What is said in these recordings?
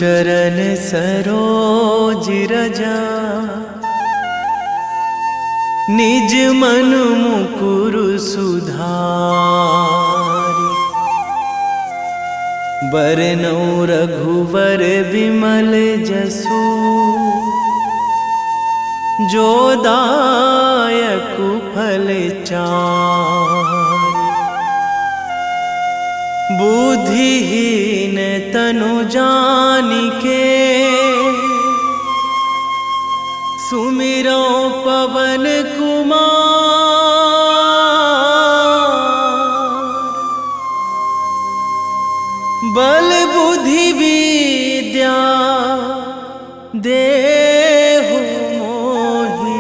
चरण सरोज रजा, निज मन मुकुर सुधारि। बरनौ रघुवर बिमल जसु, जो दायक फल चारि। बुद्धिहीन तनु जानिके, सुमिरो पवन कुमार। बल बुद्धि विद्या देहु मोहि,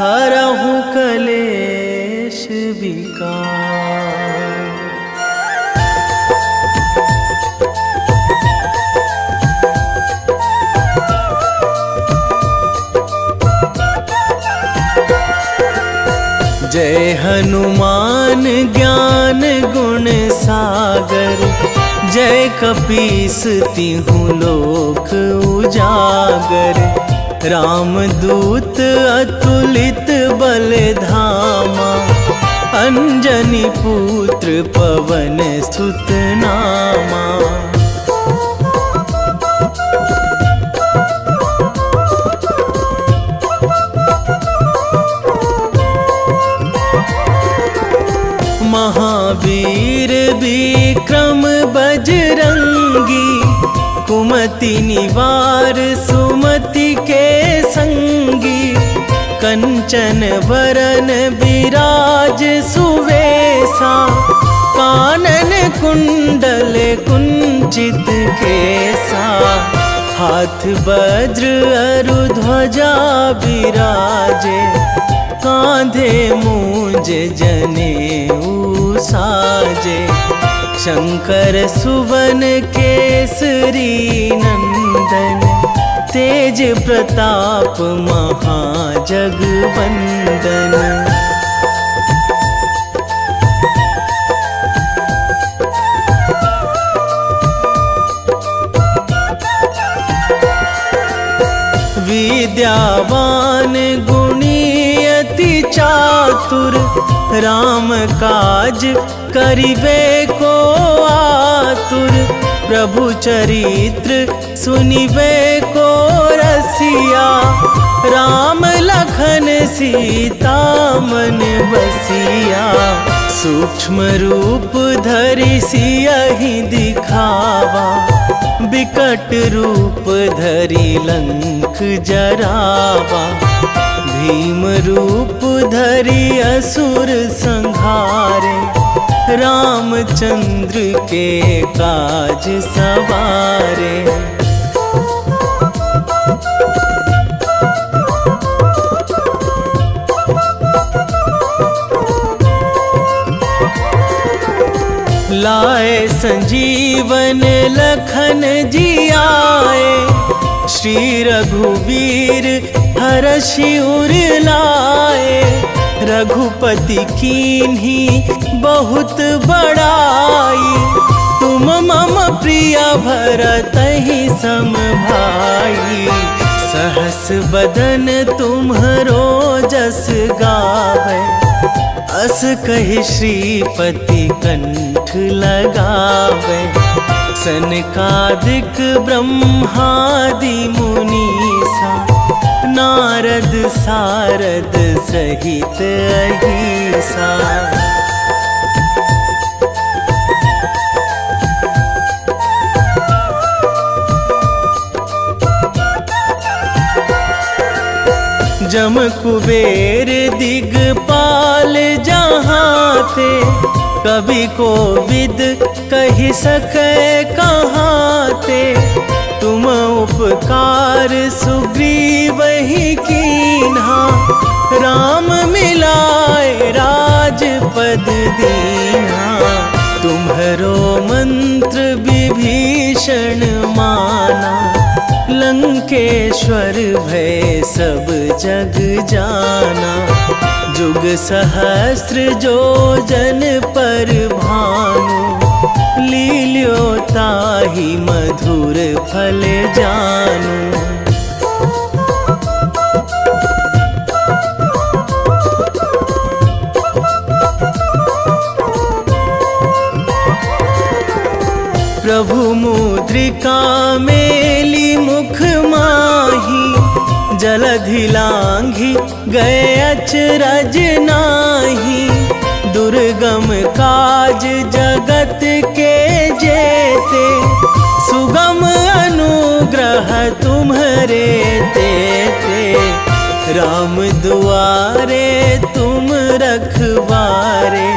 हरहु कलेश विकार। जय हनुमान ज्ञान गुण सागर, जय कपीस तिहु लोक उजागर। रामदूत अतुलित बल धामा, अंजनी पुत्र पवन सुत नामा। महावीर विक्रम बजरंगी, कुमति निवार सुमति के संगी। कंचन वरन विराज सुवेशा, कानन कुंडल कुंचित केसा। हाथ वज्र अरु ध्वजा बिराजे, कांधे मूंज जनेऊ साजे। शंकर सुवन केसरी नंदन, तेज प्रताप महाजगवंदन। विद्यावान गुणी अति चातुर, राम काज करिबे को आतुर। प्रभु चरित्र सुनिबे को रसिया, राम लखन सीता मन बसिया। सूक्ष्म रूप धरि सियहि दिखावा, बिकट रूप धरि लंक जरावा। भीम रूप धरि असुर संहारे, रामचंद्र के काज सवारे। लाए संजीवन लखन जियाए, श्री रघुवीर हरषि उर लाए। रघुपति कीन्ही बहुत बड़ाई, तुम मम प्रिय भरतहि सम भाई। सहस बदन तुम्हरो जस गावै, अस कहि श्रीपति कंठ लगावै। सनकादिक ब्रह्मादि मुनीसा, नारद सारद सहित अहिसा। जम कुबेर दिगपाल जहाँ थे, कवि कोविद कहि सकै कहाँ ते। तुम उपकार सुग्रीवहि कीन्हा, राम मिलाए राजपद दीन्हा। तुम्हरो मंत्र विभीषण माना, लंकेश्वर भय सब जग जाना। जुग सहस्र जो जन पर भानु, लील्यो ताहि मधुर फल जानू। प्रभु मुद्रिका मेली मुख माही, जलधि लांघी गए अचरज नाही। दुर्गम काज जगत के जेते, सुगम अनुग्रह तुम्हरे तेते। राम दुआरे तुम रखवारे,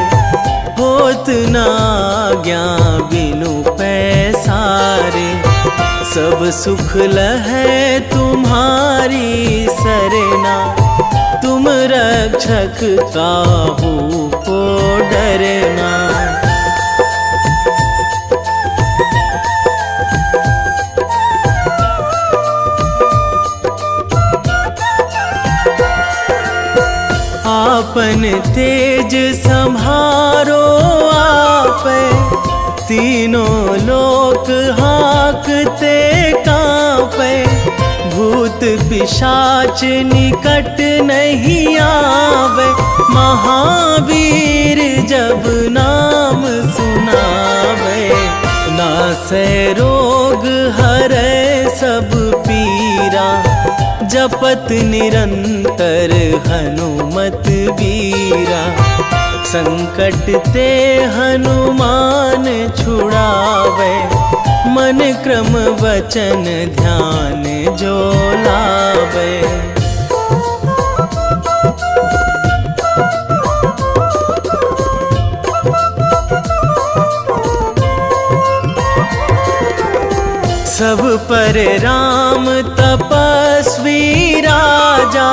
होत ना आज्ञा बिनु पैसारे। सब सुख लहै तुम्हारी सरना, तुम रक्षक काहू को डरना। आपन तेज संभारो आपे, तीनों लोक हाँकते कांपे। भूत पिशाच निकट नहीं आवे, महावीर जब नाम सुनावे। नासै रोग हरै सब पीरा, जपत निरंतर हनुमत वीरा। संकट ते हनुमान छुड़ावे, मन क्रम वचन ध्यान जो लावे। सब पर राम तपस्वी राजा,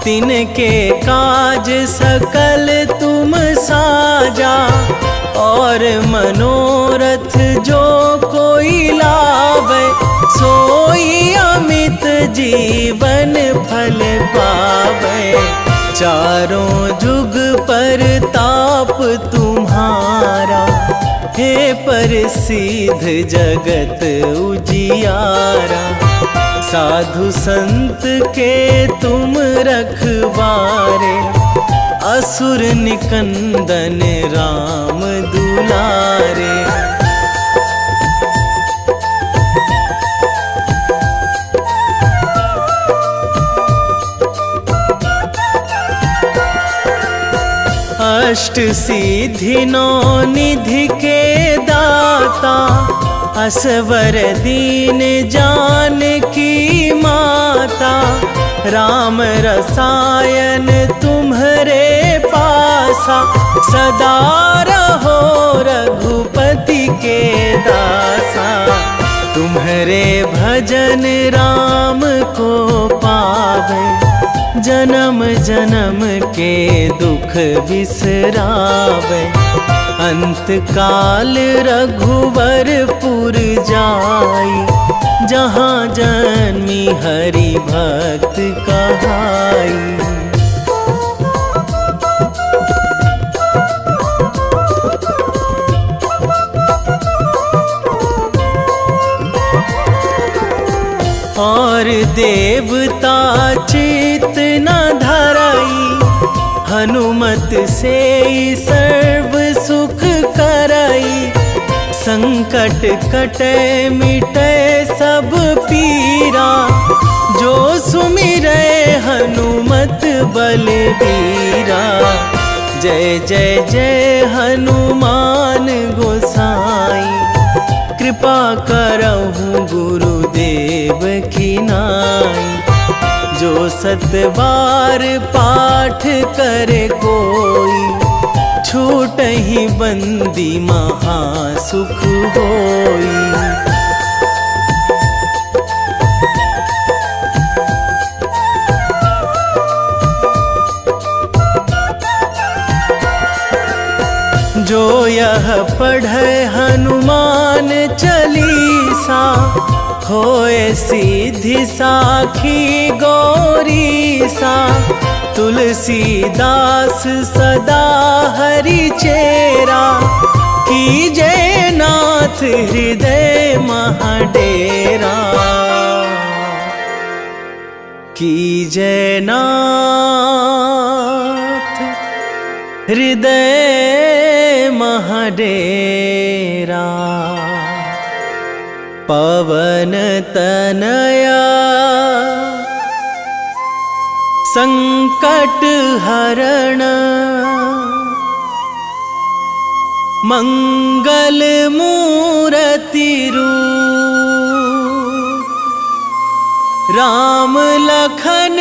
तिनके काज सकल तुम साजा। और मनोरथ जो कोई लावे, सोई अमित जीवन फल पावे। चारों जुग पर ताप तुम्हारा, हे प्रसिद्ध जगत उजियारा। साधु संत के तुम रखवारे, असुर निकंदन राम दुलारे। अष्ट सिद्धि नौ निधि के दाता, असवर दीन जानकी माता। राम रसायन तुम्हरे पासा, सदा रहो रघुपति के दासा। तुम्हरे भजन राम को पावे, जन्म जन्म के दुख बिसरावे। अंत काल रघुवरपुर जाई, जहाँ जन्मी हरि भक्त कहाई। और देवता चित न धराई, हनुमत से सर्व सुख कराई। संकट कटे मिटे सब पीरा, जो सुमिरै हनुमत बलबीरा। जय जय जय हनुमान गोसाई, कृपा करहु गुरुदेव की नाई। जो सतबार पाठ करे कोई, छूटहि बंदी महासुख होई। जो यह पढ़े हनुमान चालीसा, होए सीधी साखी गौरी सा। तुलसीदास सदा हरि चेरा, कीजे नाथ हृदय महाडेरा। कीजे नाथ हृदय महाडेरा। पवन तनया संकट हरण, मंगल मूरति रूप। राम लखन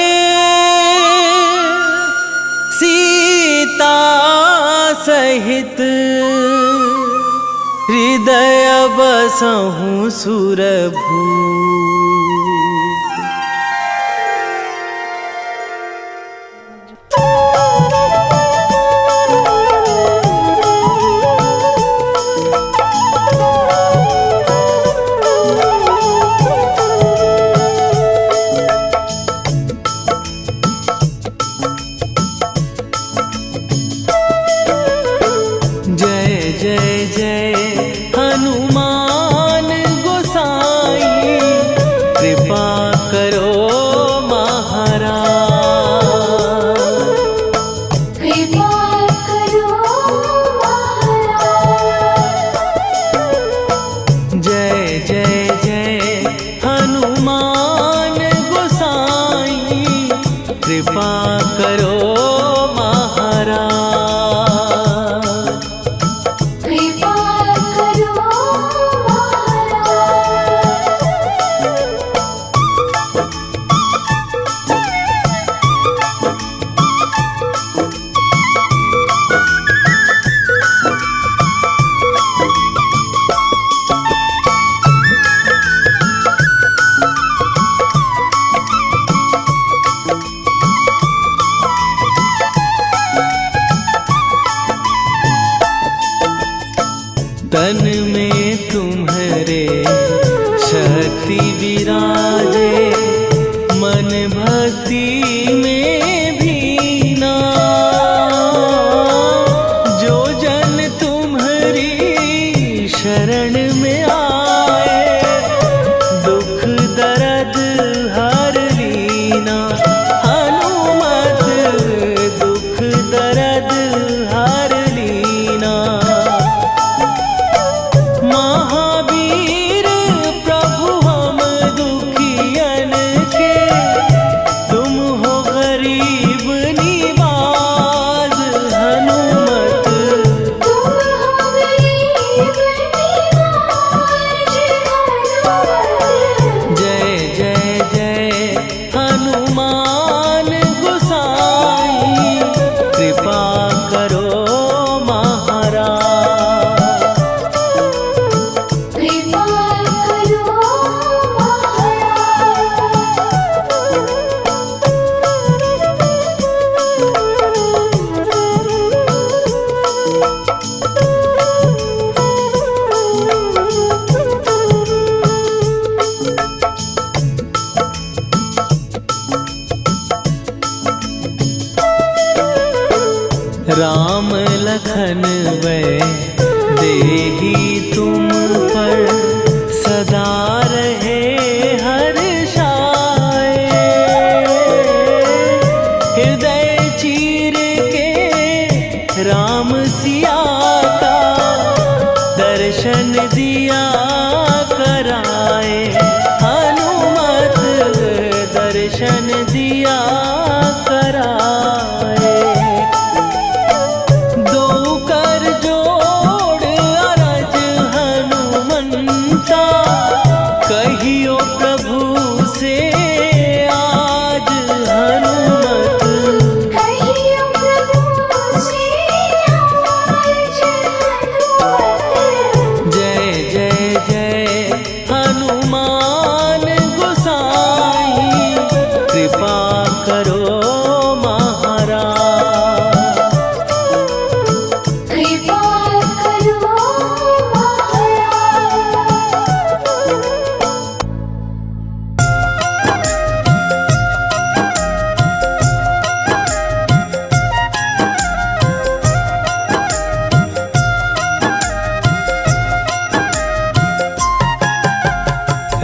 सीता सहित, हृदय बसहु सुरभूप। कृपा करो महाराज, कृपा करो तन में तुम्हारे शक्ति विराजे, मन भक्ति में भीना। जो जन तुम्हारी शरण में आए, दुख दर्द हर लीना। हनुमत दुख दर्द हर लीना। महावीर प्रभु हम दुखियन के, तुम हो गरीब निवाज। हनुमत तुम हो गरीब निवाज। जय जय जय हनुमान गोसाई, कृपा करो महाराज। कृपा करो राम लखन वै देही तुम पर, सदा रहे हर्षाए। हृदय चीर के राम सिया का, दर्शन दिया कराए। हनुमत दर्शन दिया कराए। दो कर जोड़ अरज हनुमंता, कही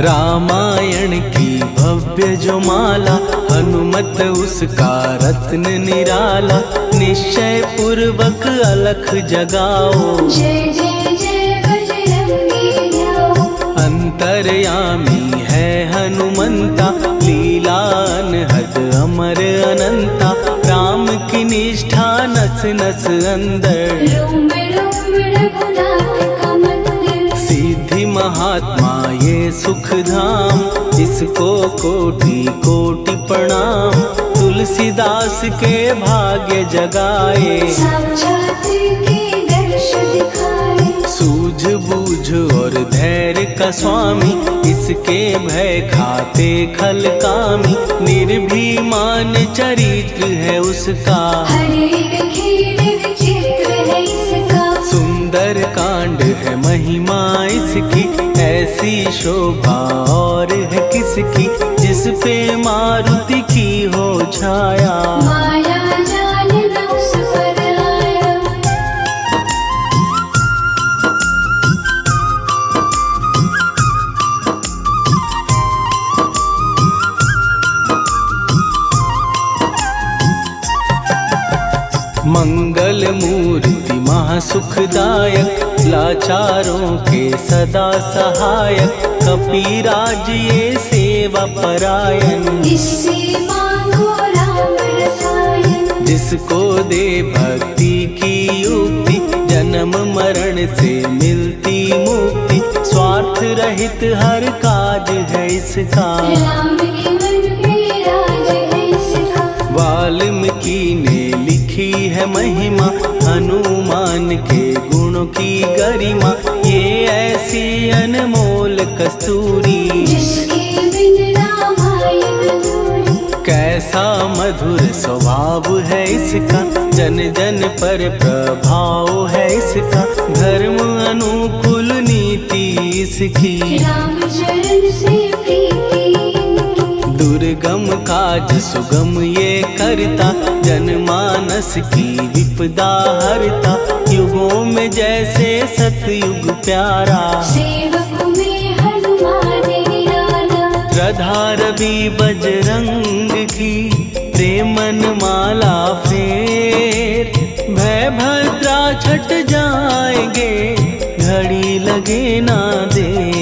रामायण की भव्य जो माला, हनुमत उसका रत्न निराला। निश्चय पूर्वक अलख जगाओ, जय जय जय बजरंगी जाओ। अंतर्यामी है हनुमंता, लीला अनहद अमर अनंता। राम की निष्ठा नस नस अंदर, रोम रोम रघुनाथ का मंदिर। सिद्धि महात्मा ये सुख धाम, इसको कोटि कोटि प्रणाम। तुलसीदास के भाग्य जगाए, साक्षात के दर्श दिखाए। सूझबूझ और धैर्य का स्वामी, इसके भय खाते खल कामी। निर्भीमान चरित्र है उसका, हर एक खेल विचित्र है इसका। सुंदर कांड है महिमा इसकी। ऐसी शोभा और है किसकी, जिस पे मारुति की हो छाया। माया जाल न उस पर आया। मंगल मूर्ति महासुखदायक, लाचारों के सदा सहायक। कपिराज ये सेवा परायण, इससे मांगो राम रसायन। जिसको दे भक्ति की युक्ति, जन्म मरण से मिलती मुक्ति। स्वार्थ रहित हर काज है इसका, राम के मन पे राज है इसका। वाल्मीकि ने लिखी है महिमा, हनुमान के गुणों की गरिमा। ये ऐसी अनमोल कस्तूरी, जिसके बिन रामायण अधूरी। कैसा मधुर स्वभाव है इसका, जन जन पर प्रभाव है इसका। धर्म अनुकूल नीति इसकी, राम चरण से प्रीति इनकी। दुर्गम काज सुगम ये करता, जनमानस की विपदा हरता। युगों में जैसे सतयुग प्यारा, सेवक में हनुमान निराला। श्रद्धा रवि बजरंग की, प्रेमन माला फेर। भय भद्रा छट जाएंगे, घड़ी लगे ना देर।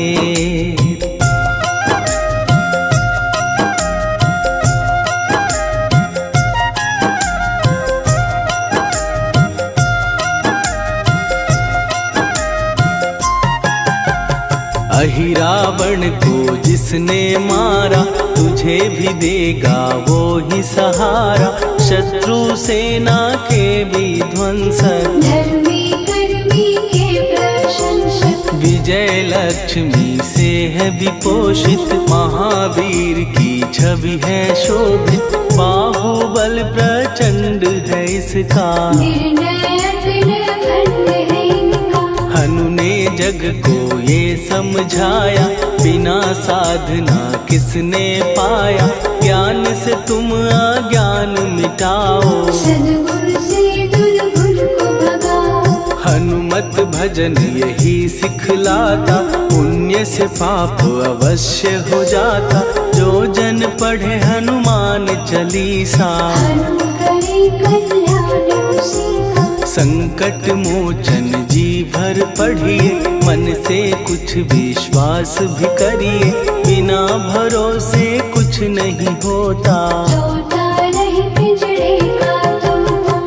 अहिरावण को जिसने मारा, तुझे भी देगा वो ही सहारा। शत्रु सेना के विध्वंसक, धर्मी कर्मी के प्रशंसक। विजय लक्ष्मी से है विपोषित। महावीर की छवि है शोभित, बाहुबल प्रचंड है इसका। निर्णय अतुल खंड है इनका। हनु ने जग को ये समझाया, बिना साधना किसने पाया। ज्ञान से तुम अज्ञान मिटाओ, सद्गुण से दुर्गुण को भगाओ। हनुमत भजन यही सिखलाता, पुण्य से पाप अवश्य हो जाता। जो जन पढ़े हनुमान चालीसा, हनु करे कल्याण उसी का। संकट मोचन जी भर पढ़िए, मन से कुछ विश्वास भी करिए। बिना भरोसे कुछ नहीं होता, तोता रहे पिंजड़े का तोता।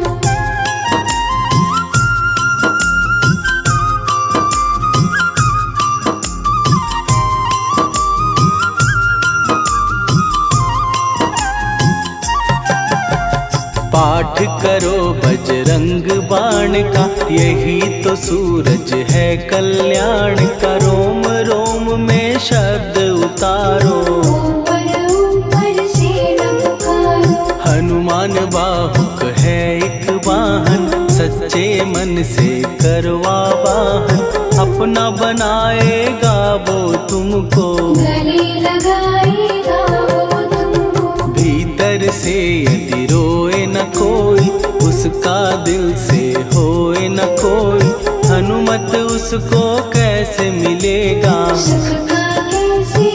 पाठ करो बजरंग बाण का, यही तो सूरज है कल्याण का। रोम रोम में शब्द उतारो, ऊपर ऊपर से न पुकारो। हनुमान बाहुक है एक वाहन, सच्चे मन से करवा वाहन। अपना बनाएगा वो तुमको, गले लगाएगा वो तुमको। भीतर से यदि रोए न कोई, उसका दिल से होए न कोई। हनुमत उसको कैसे मिलेगा, सुख का कैसे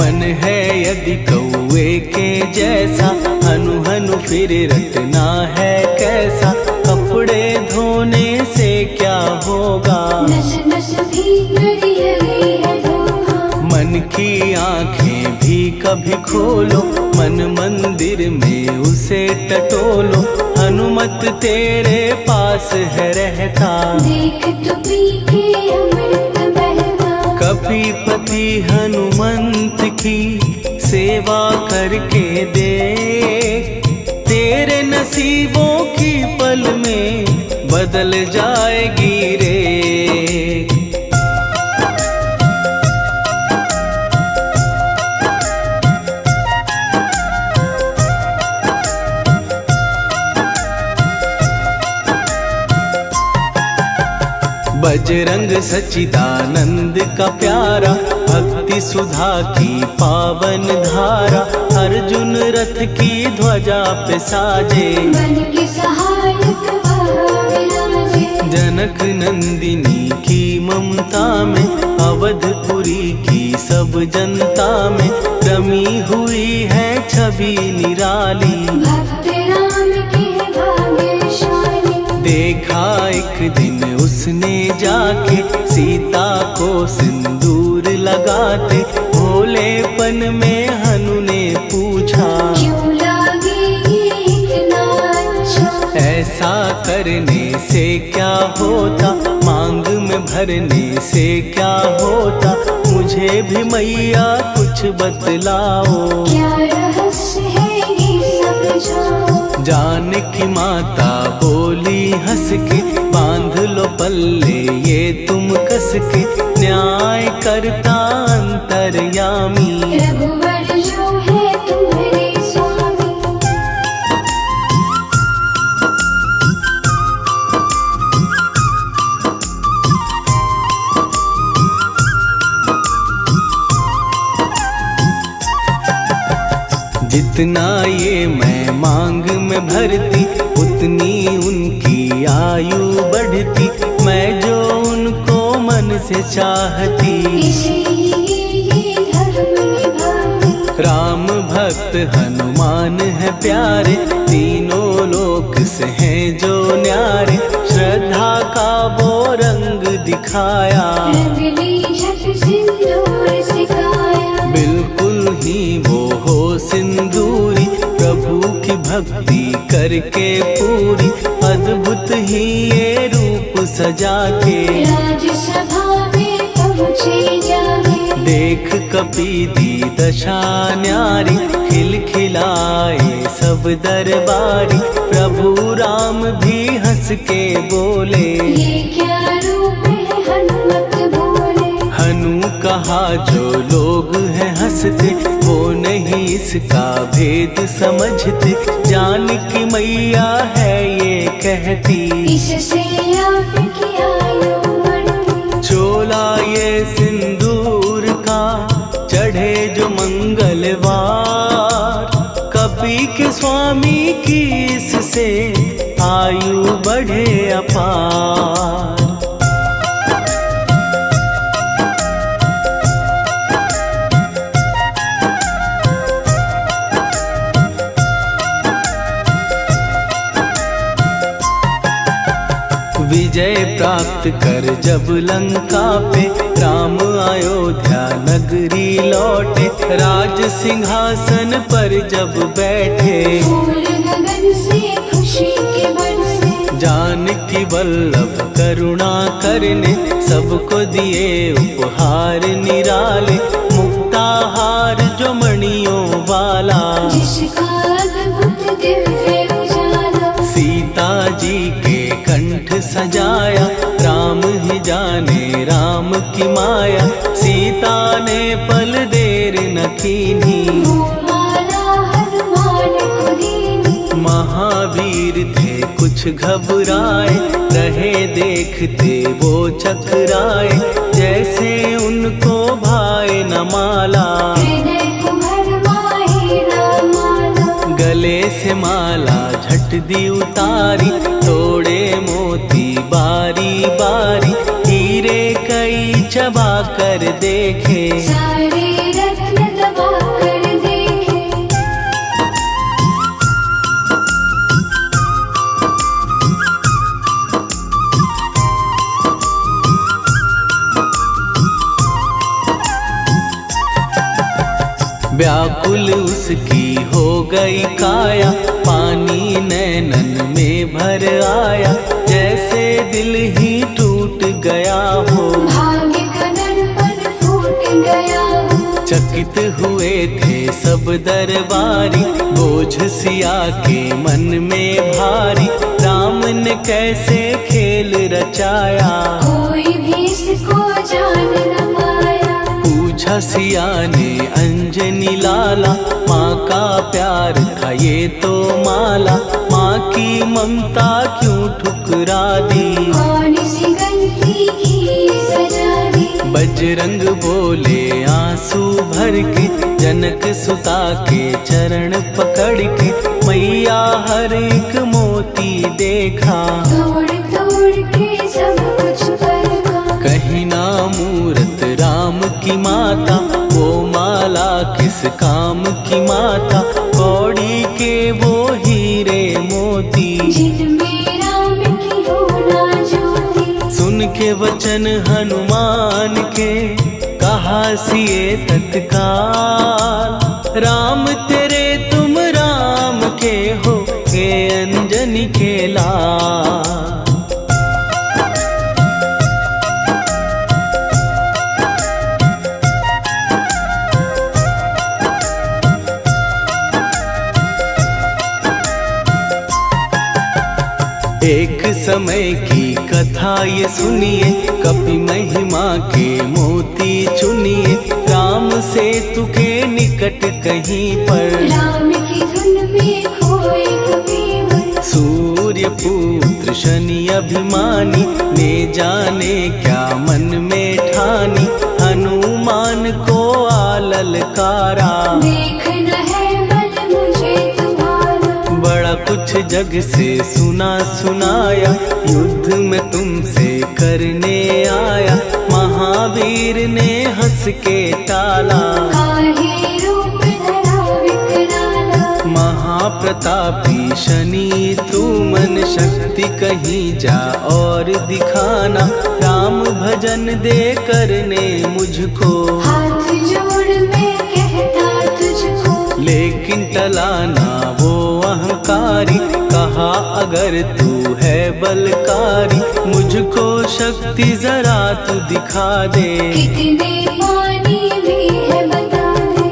मन है यदि कौए के जैसा, हनु हनु फिर रटना है कैसा। कपड़े धोने से क्या होगा, नस नस भीतर यही है धोखा। मन की आंखें भी कभी खोलो, मन मंदिर में उसे टटोलो। हनुमत तेरे पास है रहता, देख तो पी के अमृत बहता। कपीपति हनुमंत की सेवा करके देख, तेरे नसीबों की पल में बदल जाएगी रे। बजरंग सच्चिदानंद का प्यारा, भक्ति सुधा की पावन धारा। अर्जुन रथ की ध्वजा पे साजे, बन के सहायक वहाँ विराजे। जनक नंदिनी की ममता में, अवधपुरी की सब जनता में रमी हुई है छवि निराली। भक्त राम के भाग्यशाली, देखा एक दिन उसने जाके सीता को सिंदूर लगाते। भोलेपन में हनु ने पूछा, क्यों लागे ये इतना अच्छा। ऐसा करने से क्या होता, मांग में भरने से क्या होता। मुझे भी मैया कुछ बतलाओ, क्या रहस्य है ये समझाओ। जानकी माता बोली हंस के, बांध लो पल्ले ये तुम कस के। न्याय करता अंतर्यामी, रघुवर जो है तुम्हारे स्वामी। जितना ये मैं मांग में भरती, उतनी उनकी आयु बढ़ती। मैं जो उनको मन से चाहती, इसीलिए धर्म निभाती। राम भक्त हनुमान है प्यारे, तीनों लोक से हैं जो न्यारे। श्रद्धा का वो रंग दिखाया, रंग ली झट सिंदूर सिखाया। बिल्कुल ही वो हो सिंदूरी, प्रभु की भक्ति करके पूरी। अद्भुत ही ये रूप सजा के, राजसभा में पहुँचे जाके। देख कपीदी दशा न्यारी, खिलखिलाए सब दरबारी। प्रभु राम भी हंस के बोले, ये क्या रूप है हनुमत बोले। हनु कहा जो लोग हैं हंसते, वो नहीं इसका भेद समझते। जानकी मैया है ये कहती, इससे आपकी आयु बढ़ती। चोला ये सिंदूर का चढ़े जो मंगलवार। कपी के स्वामी की इससे आयु बढ़े अपार। विजय प्राप्त कर जब लंका पे, राम अयोध्या नगरी लौटे। राज सिंहासन पर जब बैठे, फूल गगन से खुशी के बरसे। जानकी वल्लभ करुणा करने, सबको दिए उपहार निराले। मुक्ताहार जो मणियों वाला, जिसका अद्भुत दिव्य उजाला। सीता जी के कंठ सजाया। राम ही जाने राम की माया, सीता ने पल देर न कीन्ही। वो माला हनुमान को दीनी। महावीर थे कुछ घबराए, रहे देखते वो चकराए। जैसे उनको भाए न माला, हृदय को भरमाए रामाला। गले से माला झट दी उतारी। तोड़े मोती बारी बारी, हीरे कई चबा कर देखे। सारे रत्न दबा कर देखे। व्याकुल उसकी हो गई काया, पानी नैनन में भर आया, जैसे दिल ही टूट गया हो। भाग्य का दर्पण फूट गया हो। चकित हुए थे सब दरबारी, बोझ सिया के मन में भारी, राम ने कैसे खेल रचाया, कोई भी इसको जान न पाया। पूछा सिया ने अंजनी लाला, माँ का प्यार था ये तो माला, माँ की ममता क्यों ठुकरा दी, कौन सी गलती की सजा दी। बजरंग बोले आंसू भर के, जनक सुता के चरण पकड़ के, मैया हर एक मोती देखा, तोड़ तोड़ के सब कुछ परखा। कहीं ना मूरत राम की माता, वो माला किस काम की माता, कौड़ी के वो हीरे मोती, जिनमें राम की हो ना ज्योति। सुन के वचन हनुमान के, कहा सिए तत्काल, राम तेरे तुम राम के हो, के अंजनी के लाल। एक समय की कथा ये सुनिए, कपि महिमा के मोती चुनिए, राम सेतु के निकट कहीं पर, राम की धुन में खोए कबीर। सूर्य पुत्र शनि अभिमानी, ने जाने क्या मन में ठानी, हनुमान को आललकारा, देखना है बल मुझे तुम्हारा। बड़ा कुछ जग से सुना सुनाया, युद्ध में तुमसे करने आया, महावीर ने हंस के टाला, काहे रूप धरा विकराला। महाप्रतापी शनि तू मन शक्ति कहीं जा और दिखाना, राम भजन दे करने मुझको, हाथ जोड़ मैं कहता तुझको। लेकिन टला ना वो अहंकारी, कहा अगर तू है बलकारी, मुझको शक्ति जरा तू दिखा दे, कितने पानी भी है बता दे।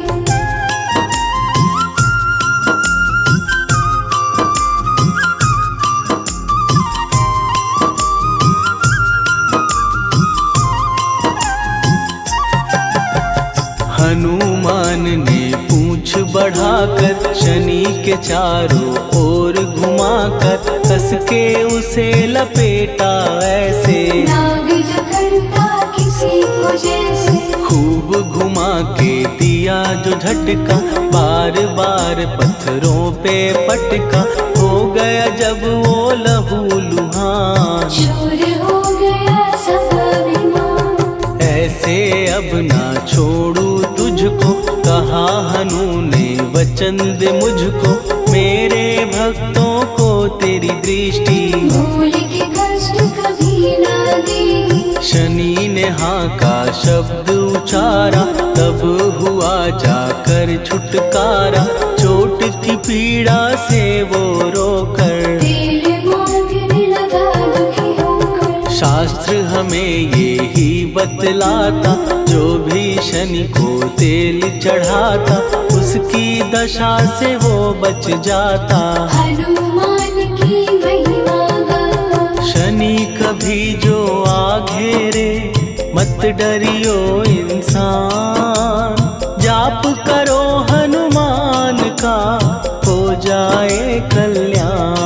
हनुमान ने पूंछ बढ़ाकर, शनि के चारों ओर घुमाकर, कस के उसे लपेटा ऐसे, नाग जो करता किसी को जैसे। खूब घुमा के दिया जो झटका, बार बार पत्थरों पे पटका, हो गया जब वो लहू लुहान, चूर हो गया सब अभिमान। ऐसे अब ना छोड़ू तुझको, कहा हनु ने वचन दे मुझको, मेरे भक्तों को तेरी दृष्टि, भूल के कष्ट कभी ना देगी। शनि ने हाँ का शब्द उचारा, तब हुआ जाकर छुटकारा, चोट की पीड़ा से वो रोकर, तेल मांगने लगा दुखी होकर। शास्त्र हमें ये ही बतलाता, जो भी शनि को तेल चढ़ाता, उसकी दशा से वो बच जाता। हनुमान की महिमा गाता, शनि कभी जो आ घेरे, मत डरियो इंसान, जाप करो हनुमान का, हो जाए कल्याण।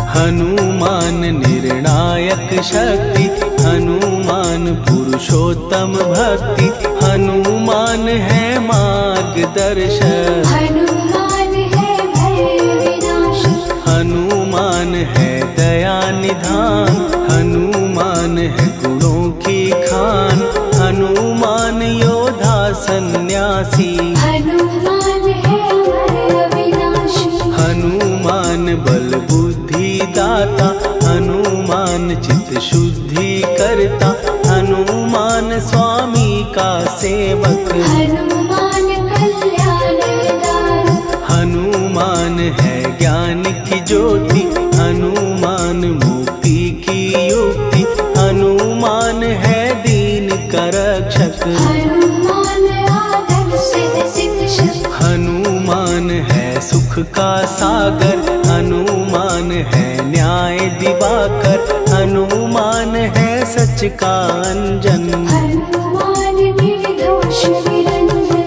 हनुमान निर्णायक शक्ति, हनुमान पुरुषोत्तम भक्ति, हनुमान है मार्गदर्शक। दर्शन। हनुमान है भय विनाशक, हनुमान है दया निधान, हनुमान है गुणों की खान, हनुमान योद्धा सन्यासी। हनुमान है भय विनाशक, हनुमान बल बुद्धि दाता, हनुमान चित्त शुद्धि करता, हनुमान स्वामी का सेवक। हनुमान कल्याण दान, हनुमान है ज्ञान की ज्योति, हनुमान मुक्ति की युक्ति, हनुमान है दीन का रक्षक। हनुमान आदर सिद्ध शिक्षक, हनुमान है सुख का सागर, हनुमान है न्याय दिवाकर, हनुमान है सच का अंजन। हनुमान निर्दोष निरंजन,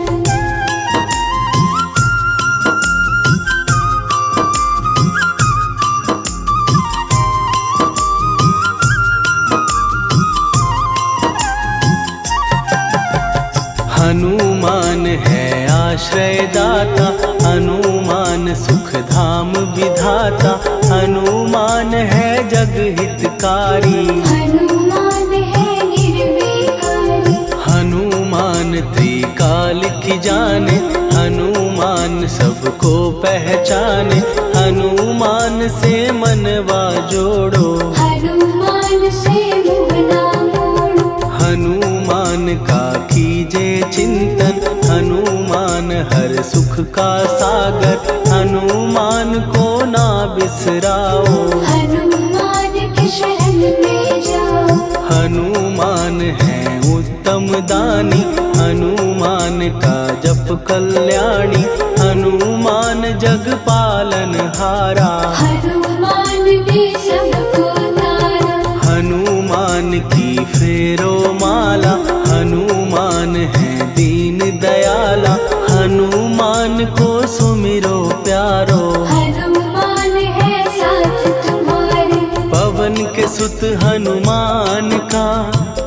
हनुमान है आश्रय दाता, हनुमान सुख धाम विधाता, हनुमान है जग हितकारी। हनुमान है निर्विकारी, हनुमान त्रिकाल की जाने, हनुमान सबको पहचाने, हनुमान से मनवा जोड़ो। हनुमान से मुँह ना मोड़ो, हनुमान का कीजे चिंतन, हनुमान हर सुख का सागर, हनुमान को ना बिसराओ। हनुमान के शरण में जाओ। हनुमान है उत्तम दानी, हनुमान का जप कल्याणी, हनुमान जग पालन हारा। हनुमान ने सबको तारा, हनुमान की फेरो माला, हनुमान है दीन दयाला, हनुमान को सुमिरो प्यारो। हनुमान है साथ तुम्हारे, पवन के सुत हनुमान का,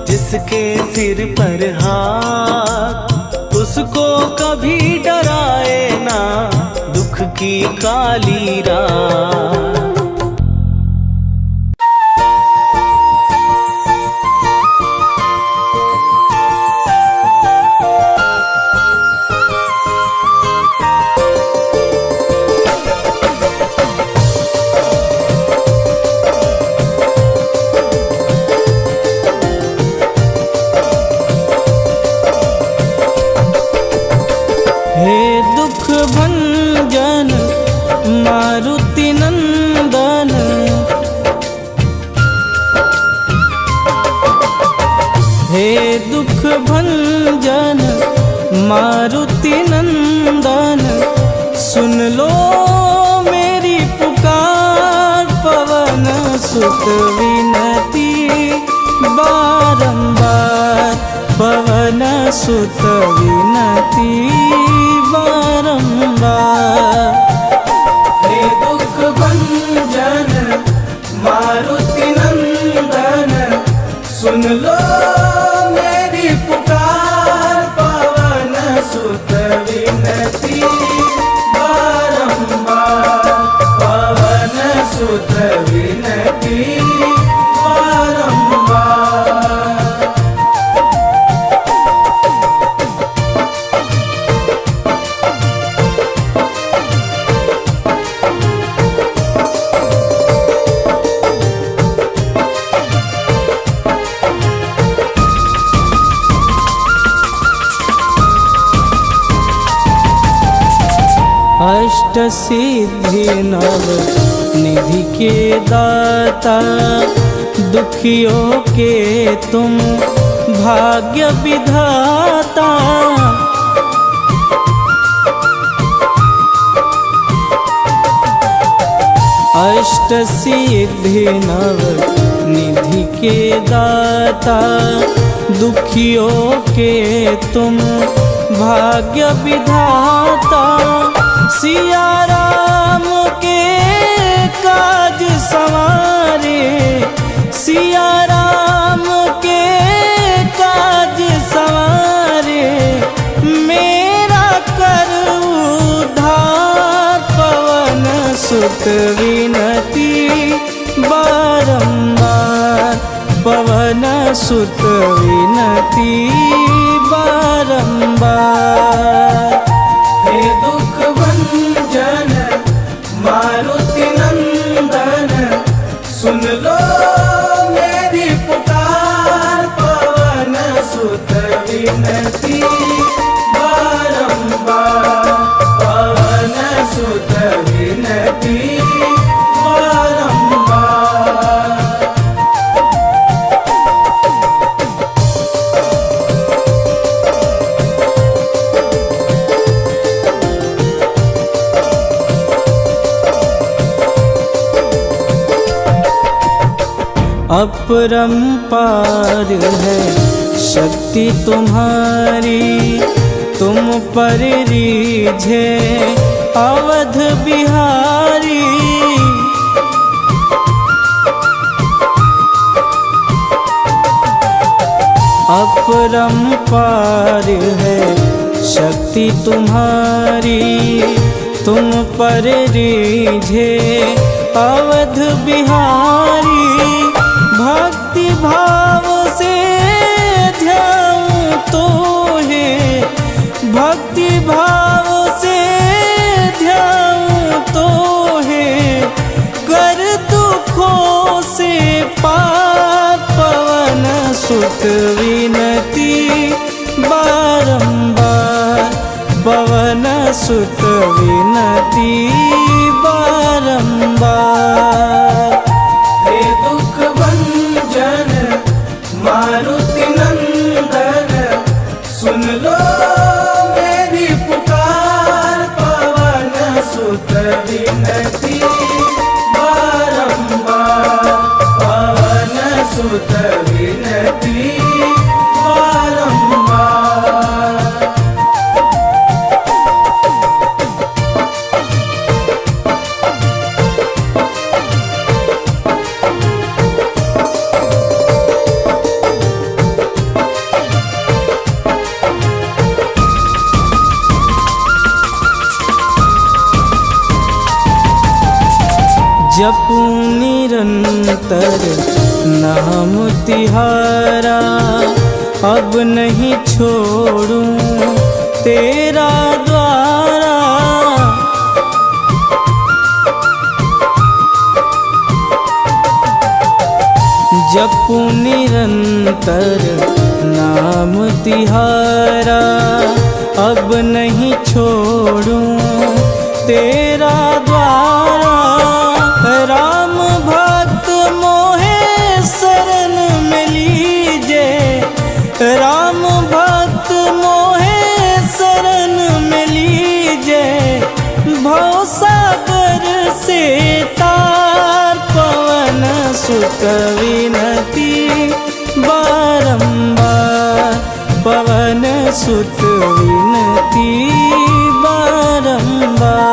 जिसके सिर पर हाथ, उसको कभी डराए ना दुख की काली रात। हे दुख भंजन मारुति नंदन, हे दुख भंजन मारुति नंदन, सुन लो मेरी पुकार, पवन सुत विनती बारंबार, पवन सुत विनती बारंबार। हे दुख भंजन मारुति नंदन, सुन लो मेरी पुकार, पवन सुत विनती बारंबार, पवन सुत विनती बारंबार। अष्ट सिद्धि नव निधि के दाता, दुखियों के तुम भाग्य विधाता। अष्ट सिद्धि नव निधि के दाता, दुखियों के तुम भाग्य विधाता। सिया राम के काज संवारे, सिया राम के काज संवारे, मेरा कर सुत विनती बारंबार, पवन सुत विनती बारंबार। हे दुख भंजन मारुति नंदन, सुन लो मेरी पुकार, पवन सुत विनती बारंबार, पवन सुत विनती बारंबार। अपरंपार है शक्ति तुम्हारी, तुम पर रीझे अवध बिहारी। अपरंपार है शक्ति तुम्हारी, तुम पर रीझे अवध बिहारी। भक्ति भाव से ध्याऊं तो है, भक्ति भाव से ध्याऊं तो है, कर दुखों से पार, पवन सुत विनती बारंबार, पवन सुत विनती बारंबार। हे दुख भंजन मारुति नंदन, सुन लो मेरी पुकार, पवन सुत विनती बारंबार, पवन सुत विनती बारंबार। जपूं निरंतर नाम तिहारा, अब नहीं छोड़ूं तेरा द्वारा। जपूं निरंतर नाम तिहारा, अब नहीं छोड़ूं तेरा द्वारा। राम भक्त मोहे शरण में लीजे, राम भक्त मोहे शरण में लीजे, भवसागर से तार, पवन सुत विनती बारंबार, पवन सुत विनती बारंबार।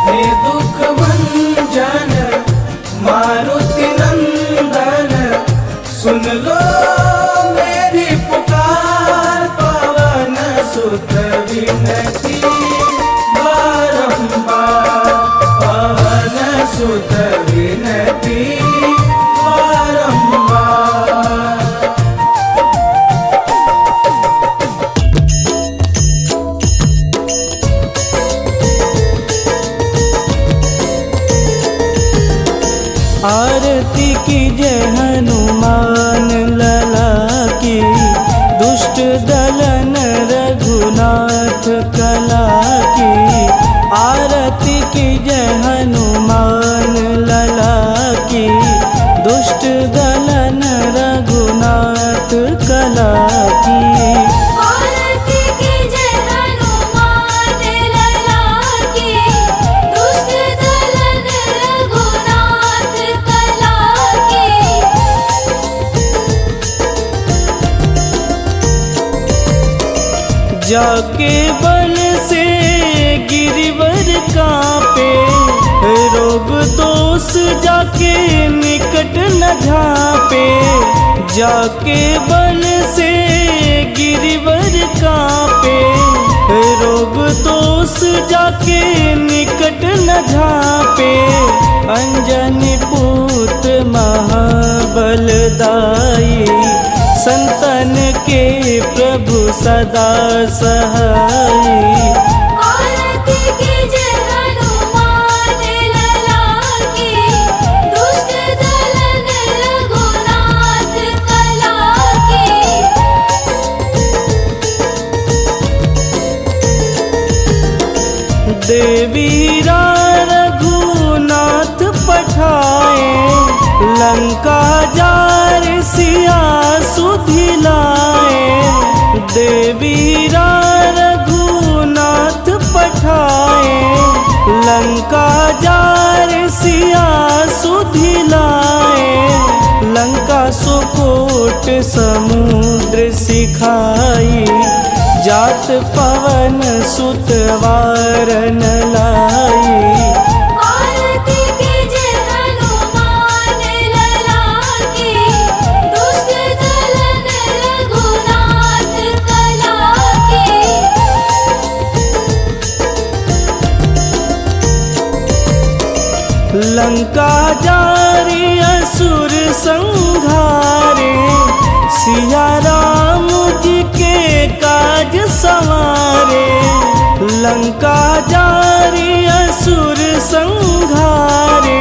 हे दुख भंजन मारुति नंदन, सुन लो मेरी पुकार, पवन सुत विनती बारंबार, पवन सुत विनती बारंबार। आरती की जय हनुमान लला की, दुष्ट दलन रघुनाथ कला की। आरती की जय हनुमान लला की, दुष्ट दलन रघुनाथ कला की। आरती की जय हनुमान लला की, दुष्ट दलन रघुनाथ कला की। जाके बल से गिरिवर कांपे, रोग दोष जाके निकट न झांपे। जाके बल से गिरिवर कांपे, रोग दोष जाके निकट न न झाँपे, अंजनी पुत्र महाबलदाई। संतन के प्रभु सदा सहाई। आरती कीजिए हनुमान लला की, दुष्ट दलन रघुनाथ कला की। देवीरा रघुनाथ पठाए, लंका जार सिया सुधिलाए। देवीरा रघुनाथ पठाए, लंका जार सिया सुधिलाए। लंका सुकोट समुद्र सिखाई, जात पवन सुत वारन लाई। आरती कीजिए हनुमान लला की, दुष्ट दलन रघुनाथ कला की। लंका जारी असुर संहारे, सिया राम जी के काज संवारे। लंका जारी असुर संहारे,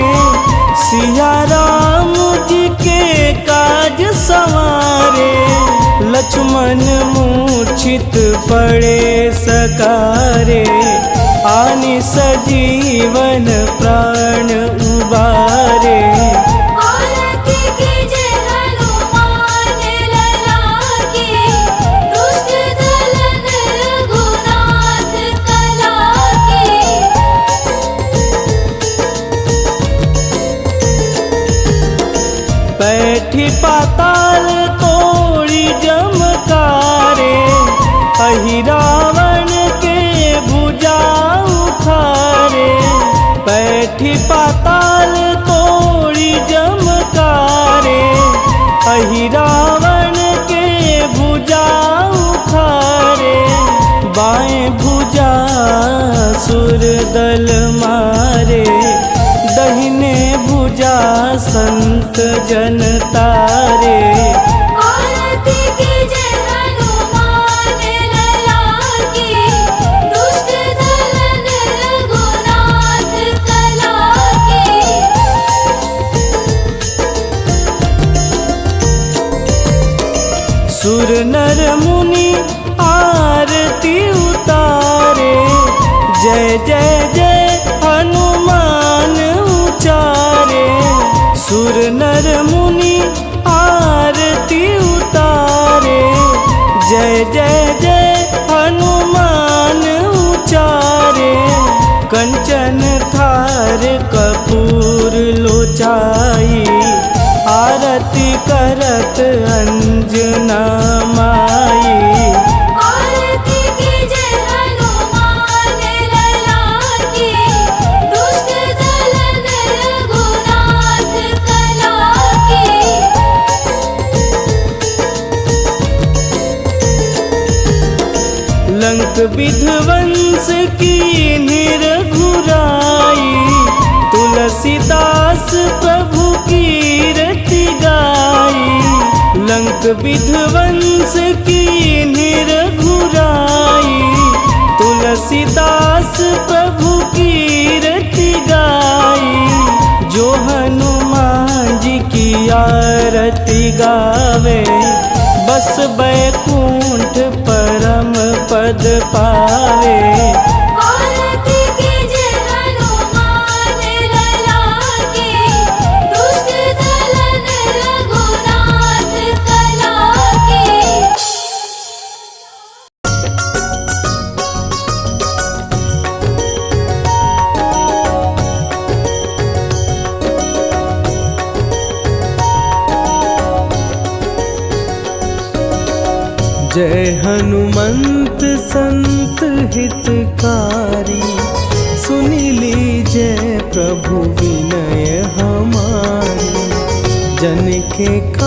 सिया राम जी के काज संवारे। लक्ष्मण मूर्छित पड़े सकारे, आनि सजीवन प्राण उबारे। आरती कीजिए हनुमान लला की, दुष्ट दलन रघुनाथ कला की। बैठी पाताल तोड़ी जमकारे, अहि रावण के भुजा उखारे। बैठी पाताल तोड़ी जमकारे, अहि रावण के भुजा उखारे। बाएं भुजा सुर दल मारे, दहिने भुजा संत जन तारे। आरती कीजिए हनुमान लला की, दुष्ट दलन रघुनाथ कला की। सुर नर मुनि आरती उतारे, जय जय जय हनुमान उचारे। सुर नर मुनि आरती उतारे, जय जय जय हनुमान उचारे। कंचन थार कपूर लोचाई, आरती करत अंजना माई। आरती कीजिए हनुमान लला की, दुष्ट दलन रघुनाथ कला की। लंक विध्वंस की निरघुराई, तुलसीदास प्रभु कीरति गाई। लंक विध्वंस की निरघुराई, तुलसीदास प्रभु कीरति गाई। जो हनुमान जी की आरती गावे, बस बैकुंठ परम पद पावे। आरती कीजिए हनुमान लला की, दुष्ट दलन रघुनाथ कला की। जय हनुमंत संत हितकारी, सुनी लीजय प्रभु विनय हमारी। जन के